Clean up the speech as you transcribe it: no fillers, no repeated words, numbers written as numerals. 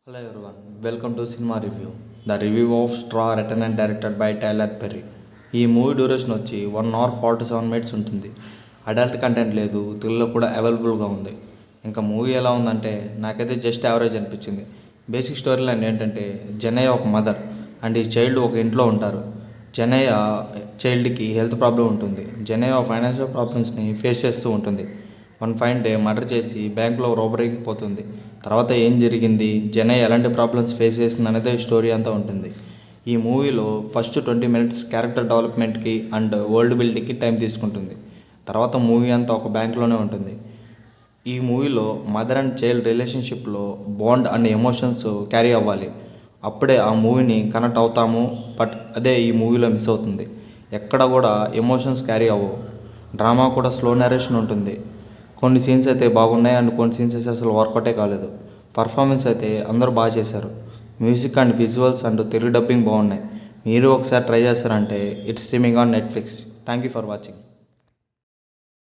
Hello everyone, welcome to Cinema Review. The review of Straw written and directed by Tyler Perry. ఈ movie duration వచ్చి 1 hour 47 minutes ఉంటుంది. Adult content లేదు, thriller కూడా అవైలబుల్గా ఉంది. ఇంకా మూవీ ఎలా ఉందంటే నాకైతే జస్ట్ యావరేజ్ అనిపించింది. బేసిక్ స్టోరీ లైన్ ఏంటంటే జనయ్య ఒక మదర్ అండ్ ఈ చైల్డ్ ఒక ఇంట్లో ఉంటారు. జనయ్య చైల్డ్కి హెల్త్ ప్రాబ్లం ఉంటుంది. జనయ్య ఫైనాన్షియల్ ప్రాబ్లమ్స్ని ఫేస్ చేస్తూ ఉంటుంది. వన్ ఫైన్ డే మర్డర్ చేసి బ్యాంకులో రోబరీకి పోతుంది. తర్వాత ఏం జరిగింది, జనయ్య ఎలాంటి ప్రాబ్లమ్స్ ఫేస్ చేస్తుంది అనేది స్టోరీ అంతా ఉంటుంది. ఈ మూవీలో ఫస్ట్ 20 minutes క్యారెక్టర్ డెవలప్మెంట్కి అండ్ వరల్డ్ బిల్డింగ్కి టైం తీసుకుంటుంది. తర్వాత మూవీ అంతా ఒక బ్యాంక్లోనే ఉంటుంది. ఈ మూవీలో మదర్ అండ్ చైల్డ్ రిలేషన్షిప్లో బాండ్ అండ్ ఎమోషన్స్ క్యారీ అవ్వాలి. అప్పుడే ఆ మూవీని కనెక్ట్ అవుతాము. బట్ అదే ఈ మూవీలో మిస్ అవుతుంది. ఎక్కడ కూడా ఎమోషన్స్ క్యారీ అవ్వవు. డ్రామా కూడా స్లో నరేషన్ ఉంటుంది. కొన్ని సీన్స్ అయితే బాగున్నాయి అండ్ కొన్ని సీన్స్ అయితే అసలు వర్కౌటే కాలేదు. పర్ఫార్మెన్స్ అయితే అందరూ బాగా చేశారు. Music and visuals and Telugu dubbing బాగున్నాయి. మీరు ఒకసారి ట్రై చేస్తారంటే it's streaming on Netflix. Thank you for watching.